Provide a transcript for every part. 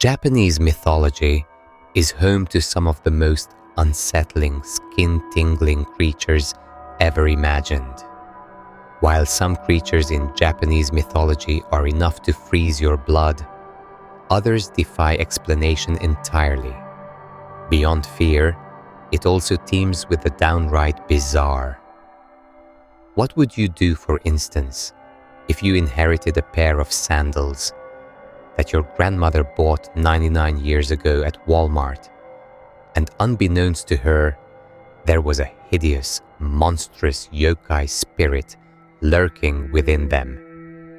Japanese mythology is home to some of the most unsettling, skin-tingling creatures ever imagined. While some creatures in Japanese mythology are enough to freeze your blood, others defy explanation entirely. Beyond fear, it also teems with the downright bizarre. What would you do, for instance, if you inherited a pair of sandals that your grandmother bought 99 years ago at Walmart, and unbeknownst to her, there was a hideous, monstrous yokai spirit lurking within them,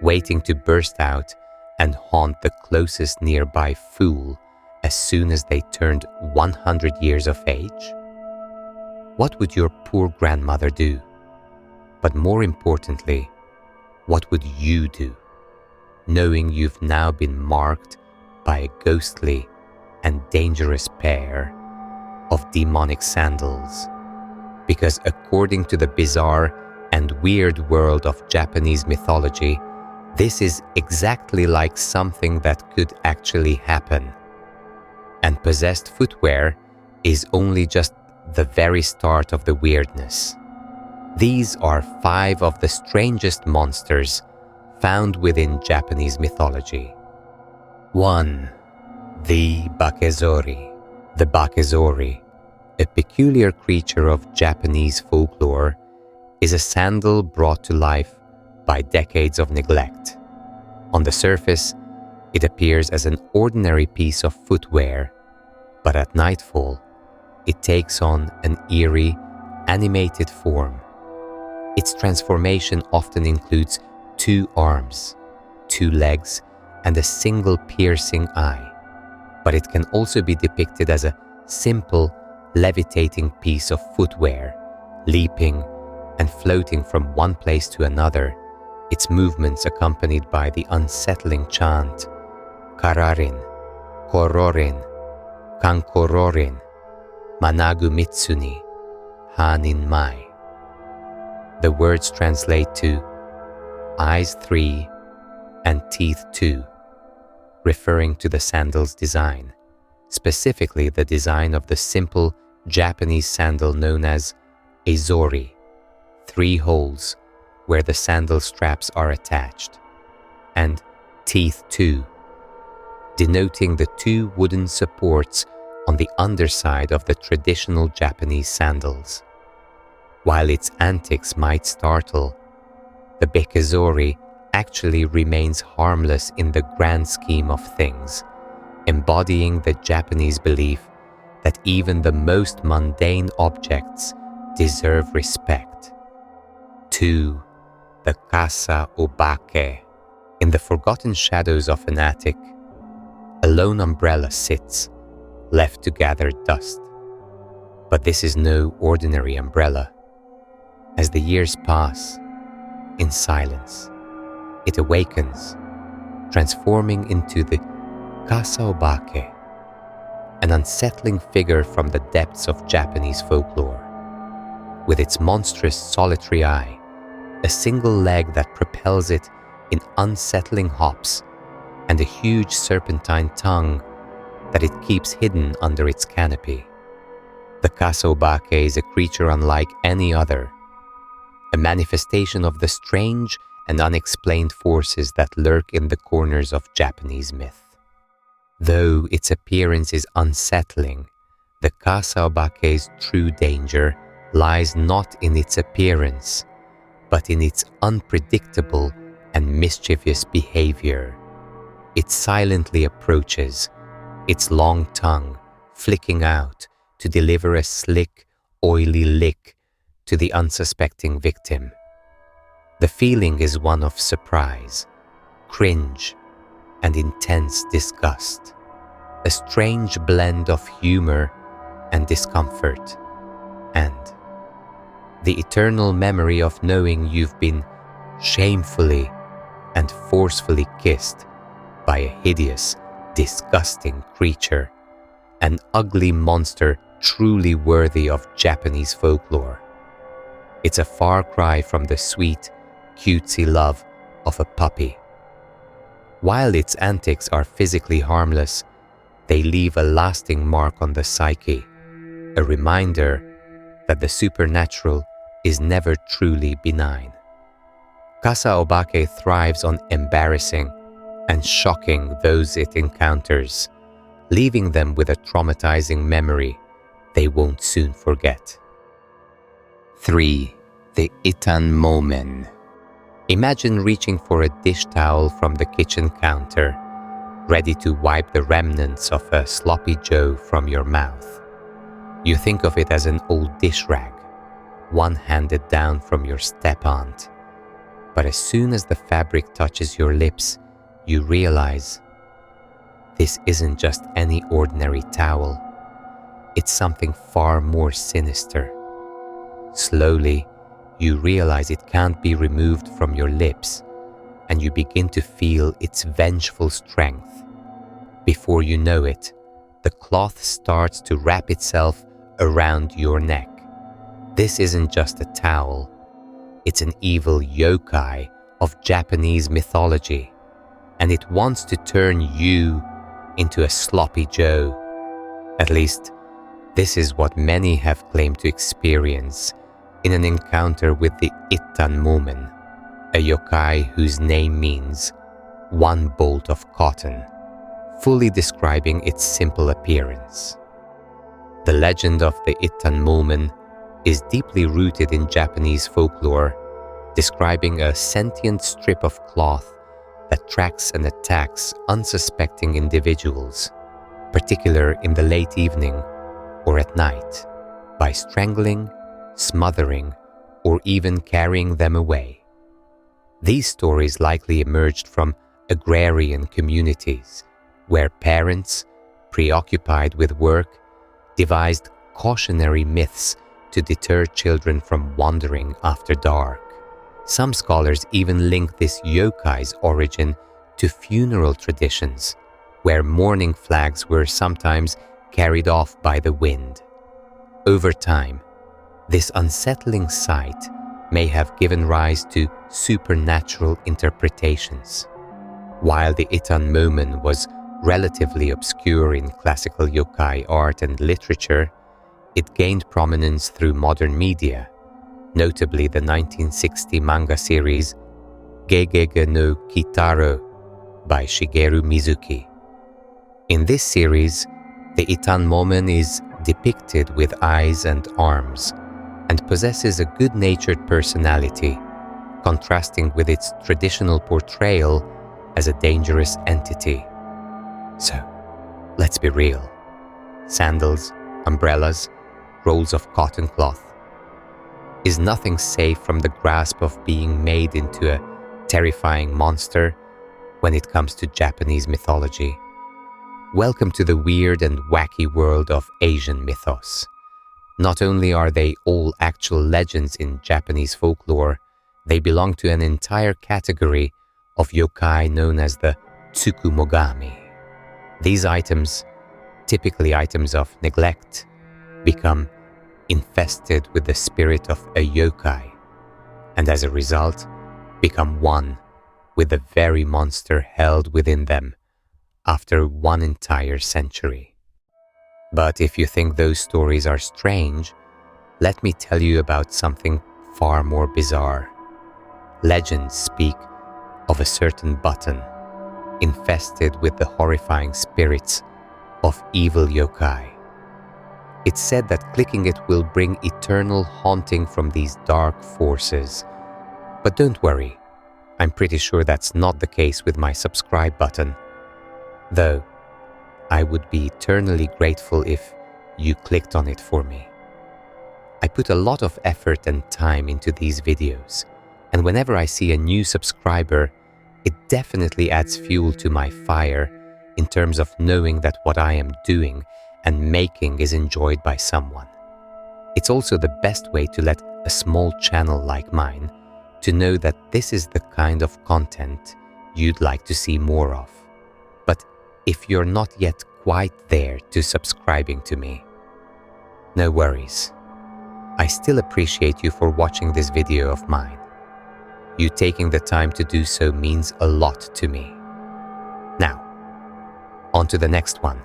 waiting to burst out and haunt the closest nearby fool as soon as they turned 100 years of age? What would your poor grandmother do? But more importantly, what would you do, knowing you've now been marked by a ghostly and dangerous pair of demonic sandals? Because according to the bizarre and weird world of Japanese mythology, this is exactly like something that could actually happen. And possessed footwear is only just the very start of the weirdness. These are 5 of the strangest monsters found within Japanese mythology. 1. The Bakezori. The Bakezori, a peculiar creature of Japanese folklore, is a sandal brought to life by decades of neglect. On the surface, it appears as an ordinary piece of footwear, but at nightfall, it takes on an eerie, animated form. Its transformation often includes 2 arms, 2 legs, and a single piercing eye, but it can also be depicted as a simple, levitating piece of footwear, leaping and floating from one place to another, its movements accompanied by the unsettling chant, Kararin, Kororin, Kankororin, Managu Mitsuni, Hanin Mai. The words translate to eyes 3 and teeth 2, referring to the sandal's design, specifically the design of the simple Japanese sandal known as ezori, 3 holes where the sandal straps are attached, and teeth 2, denoting the 2 wooden supports on the underside of the traditional Japanese sandals. While its antics might startle, the Bakezori actually remains harmless in the grand scheme of things, embodying the Japanese belief that even the most mundane objects deserve respect. 2. The Kasa Obake. In the forgotten shadows of an attic, a lone umbrella sits, left to gather dust. But this is no ordinary umbrella. As the years pass, in silence, it awakens, transforming into the Kasa Obake, an unsettling figure from the depths of Japanese folklore. With its monstrous solitary eye, a single leg that propels it in unsettling hops, and a huge serpentine tongue that it keeps hidden under its canopy. The Kasa Obake is a creature unlike any other, a manifestation of the strange and unexplained forces that lurk in the corners of Japanese myth. Though its appearance is unsettling, the Kasa Obake's true danger lies not in its appearance, but in its unpredictable and mischievous behavior. It silently approaches, its long tongue flicking out to deliver a slick, oily lick to the unsuspecting victim. The feeling is one of surprise, cringe, and intense disgust, a strange blend of humor and discomfort, and the eternal memory of knowing you've been shamefully and forcefully kissed by a hideous, disgusting creature, an ugly monster truly worthy of Japanese folklore. It's a far cry from the sweet, cutesy love of a puppy. While its antics are physically harmless, They leave a lasting mark on the psyche, a reminder that the supernatural is never truly benign. Kasa Obake thrives on embarrassing and shocking those it encounters, leaving them with a traumatizing memory they won't soon forget. 3. The Ittan-momen. Imagine reaching for a dish towel from the kitchen counter, ready to wipe the remnants of a sloppy joe from your mouth. You think of it as an old dish rag, one handed down from your step-aunt. But as soon as the fabric touches your lips, you realize this isn't just any ordinary towel. It's something far more sinister. Slowly, you realize it can't be removed from your lips, and you begin to feel its vengeful strength. Before you know it, the cloth starts to wrap itself around your neck. This isn't just a towel. It's an evil yokai of Japanese mythology, and it wants to turn you into a sloppy joe. At least, this is what many have claimed to experience in an encounter with the Ittan-momen, a yokai whose name means one bolt of cotton, fully describing its simple appearance. The legend of the Ittan-momen is deeply rooted in Japanese folklore, describing a sentient strip of cloth that tracks and attacks unsuspecting individuals, particularly in the late evening or at night, by strangling, smothering, or even carrying them away. These stories likely emerged from agrarian communities, where parents, preoccupied with work, devised cautionary myths to deter children from wandering after dark. Some scholars even link this yokai's origin to funeral traditions, where mourning flags were sometimes carried off by the wind. Over time, this unsettling sight may have given rise to supernatural interpretations. While the Ittan-momen was relatively obscure in classical yokai art and literature, it gained prominence through modern media, notably the 1960 manga series Gegege no Kitaro by Shigeru Mizuki. In this series, the Ittan-momen is depicted with eyes and arms, and possesses a good-natured personality, contrasting with its traditional portrayal as a dangerous entity. So, let's be real. Sandals, umbrellas, rolls of cotton cloth. Is nothing safe from the grasp of being made into a terrifying monster when it comes to Japanese mythology? Welcome to the weird and wacky world of Asian mythos. Not only are they all actual legends in Japanese folklore, they belong to an entire category of yokai known as the tsukumogami. These items, typically items of neglect, become infested with the spirit of a yokai, and as a result, become one with the very monster held within them after one entire century. But if you think those stories are strange, let me tell you about something far more bizarre. Legends speak of a certain button infested with the horrifying spirits of evil yokai. It's said that clicking it will bring eternal haunting from these dark forces. But don't worry, I'm pretty sure that's not the case with my subscribe button. Though, I would be eternally grateful if you clicked on it for me. I put a lot of effort and time into these videos, and whenever I see a new subscriber, it definitely adds fuel to my fire in terms of knowing that what I am doing and making is enjoyed by someone. It's also the best way to let a small channel like mine to know that this is the kind of content you'd like to see more of. But if you're not yet quite there to subscribing to me, no worries. I still appreciate you for watching this video of mine. You taking the time to do so means a lot to me. Now, on to the next one.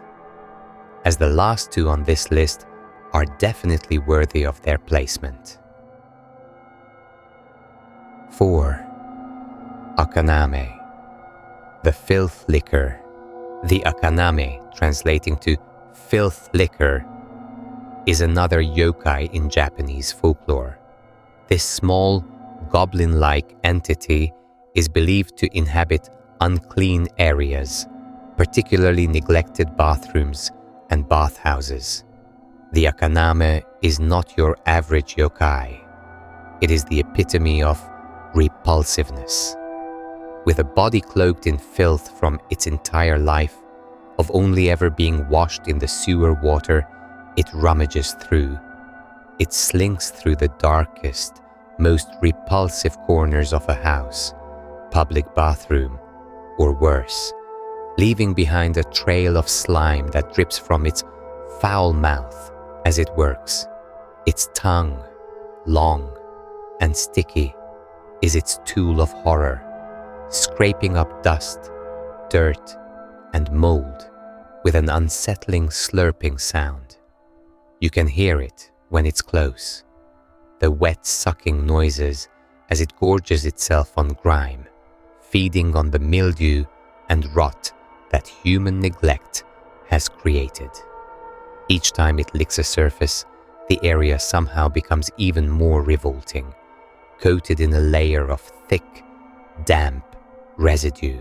as the last two on this list are definitely worthy of their placement. 4. Akaname, the filth licker. The Akaname, translating to filth licker, is another yokai in Japanese folklore. This small, goblin-like entity is believed to inhabit unclean areas, particularly neglected bathrooms and bathhouses. The Akaname is not your average yokai. It is the epitome of repulsiveness. With a body cloaked in filth from its entire life, of only ever being washed in the sewer water, it rummages through. It slinks through the darkest, most repulsive corners of a house, public bathroom, or worse, leaving behind a trail of slime that drips from its foul mouth as it works. Its tongue, long and sticky, is its tool of horror, scraping up dust, dirt, and mold with an unsettling slurping sound. You can hear it when it's close, the wet sucking noises as it gorges itself on grime, feeding on the mildew and rot that human neglect has created. Each time it licks a surface, the area somehow becomes even more revolting, coated in a layer of thick, damp residue.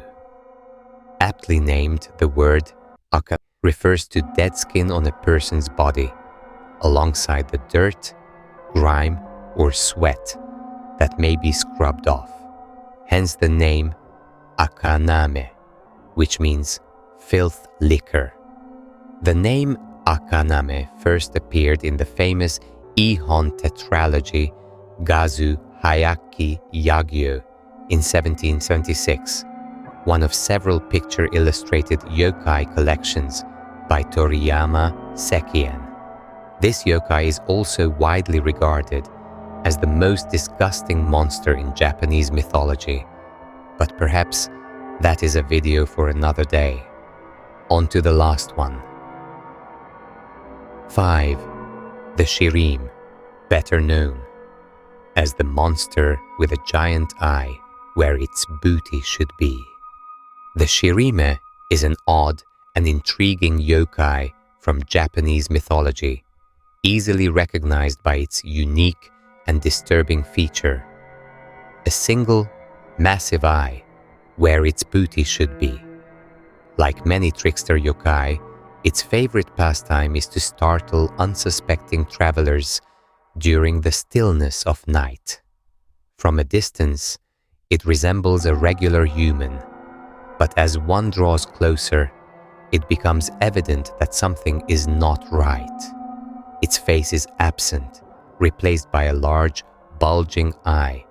Aptly named, the word aka refers to dead skin on a person's body, alongside the dirt, grime, or sweat that may be scrubbed off. Hence the name Akaname, which means filth licker. The name Akaname first appeared in the famous Ihon tetralogy Gazu Hayaki Yagyo in 1776, one of several picture-illustrated yokai collections by Toriyama Sekien. This yokai is also widely regarded as the most disgusting monster in Japanese mythology, but perhaps that is a video for another day. On to the last one. 5. The Shirime, better known as the monster with a giant eye where its booty should be. The Shirime is an odd and intriguing yokai from Japanese mythology, easily recognized by its unique and disturbing feature: a single, massive eye where its booty should be. Like many trickster yokai, its favorite pastime is to startle unsuspecting travelers during the stillness of night. From a distance, it resembles a regular human, but as one draws closer, it becomes evident that something is not right. Its face is absent, replaced by a large, bulging eye,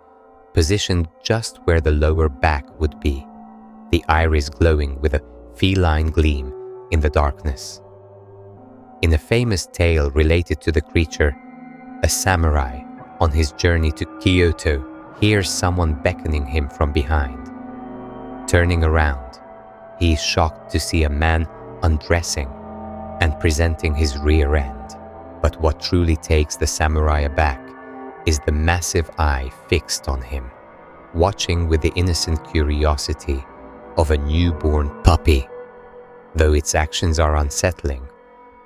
positioned just where the lower back would be, the iris glowing with a feline gleam in the darkness. In a famous tale related to the creature, a samurai on his journey to Kyoto hears someone beckoning him from behind. Turning around, he is shocked to see a man undressing and presenting his rear end. But what truly takes the samurai aback is the massive eye fixed on him, watching with the innocent curiosity of a newborn puppy. Though its actions are unsettling,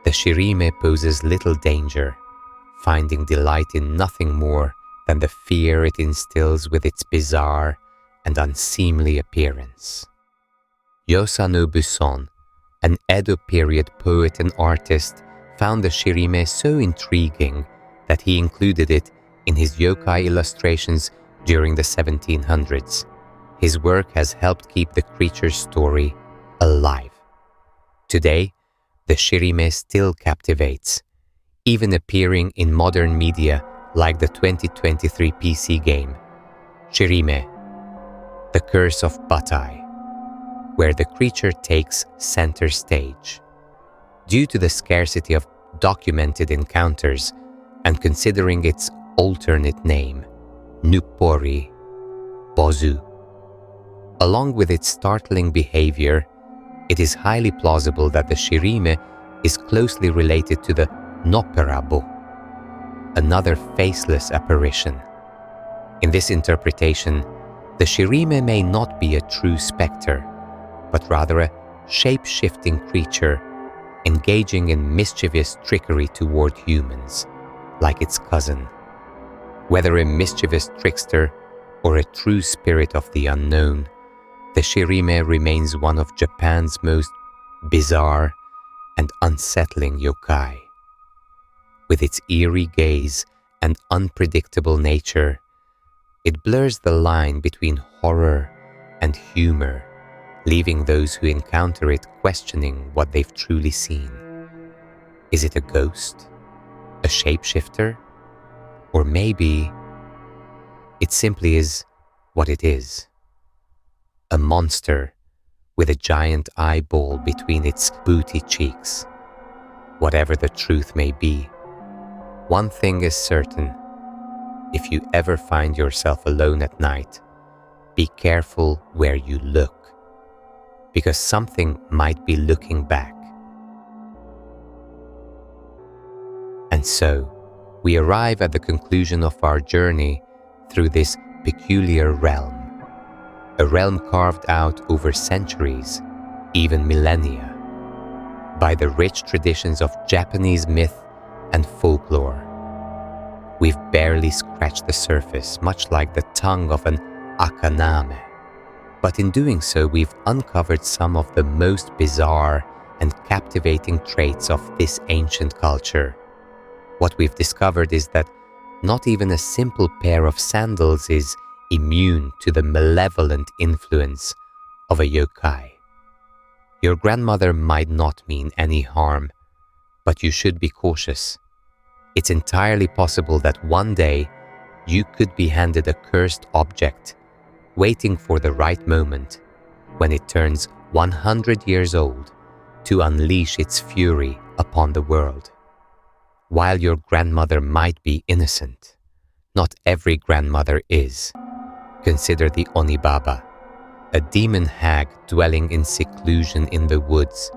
the Shirime poses little danger, finding delight in nothing more than the fear it instills with its bizarre and unseemly appearance. Yosanobu Son, an Edo period poet and artist, found the Shirime so intriguing that he included it in his yokai illustrations during the 1700s. His work has helped keep the creature's story alive. Today, the Shirime still captivates, even appearing in modern media like the 2023 PC game Shirime, The Curse of Batai, where the creature takes center stage. Due to the scarcity of documented encounters and considering its alternate name, Nuppori Bozu, along with its startling behavior, it is highly plausible that the Shirime is closely related to the Nopperabo, another faceless apparition. In this interpretation, the Shirime may not be a true spectre, but rather a shape-shifting creature engaging in mischievous trickery toward humans, like its cousin. Whether a mischievous trickster or a true spirit of the unknown, the Shirime remains one of Japan's most bizarre and unsettling yokai. With its eerie gaze and unpredictable nature, it blurs the line between horror and humor, leaving those who encounter it questioning what they've truly seen. Is it a ghost? A shapeshifter? Or maybe it simply is what it is. A monster with a giant eyeball between its booty cheeks. Whatever the truth may be, one thing is certain. If you ever find yourself alone at night, be careful where you look, because something might be looking back. And so, we arrive at the conclusion of our journey through this peculiar realm, a realm carved out over centuries, even millennia, by the rich traditions of Japanese myth and folklore. We've barely scratched the surface, much like the tongue of an Akaname. But in doing so, we've uncovered some of the most bizarre and captivating traits of this ancient culture. What we've discovered is that not even a simple pair of sandals is immune to the malevolent influence of a yokai. Your grandmother might not mean any harm, but you should be cautious. It's entirely possible that one day you could be handed a cursed object, waiting for the right moment, when it turns 100 years old, to unleash its fury upon the world. While your grandmother might be innocent, not every grandmother is. Consider the Onibaba, a demon hag dwelling in seclusion in the woods,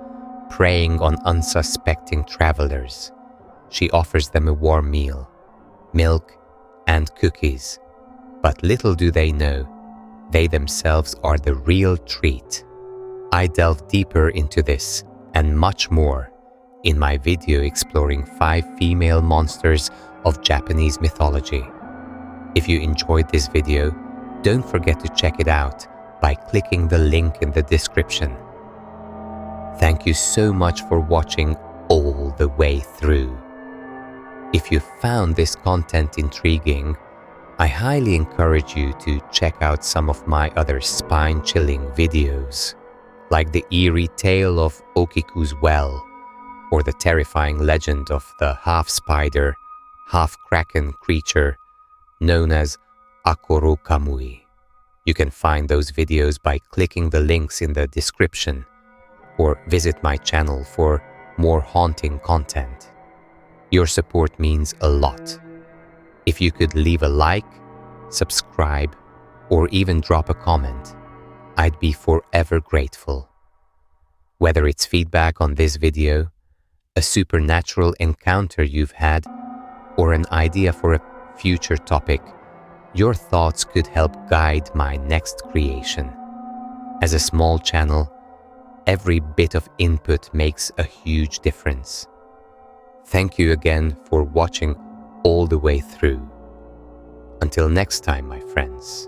preying on unsuspecting travelers. She offers them a warm meal, milk, and cookies. But little do they know, they themselves are the real treat. I delve deeper into this and much more in my video exploring 5 female monsters of Japanese mythology. If you enjoyed this video, don't forget to check it out by clicking the link in the description. Thank you so much for watching all the way through. If you found this content intriguing, I highly encourage you to check out some of my other spine-chilling videos, like the eerie tale of Okiku's Well, or the terrifying legend of the half-spider, half-kraken creature known as Akoro Kamui. You can find those videos by clicking the links in the description, or visit my channel for more haunting content. Your support means a lot. If you could leave a like, subscribe, or even drop a comment, I'd be forever grateful. Whether it's feedback on this video, a supernatural encounter you've had, or an idea for a future topic, your thoughts could help guide my next creation. As a small channel, every bit of input makes a huge difference. Thank you again for watching all the way through. Until next time, my friends.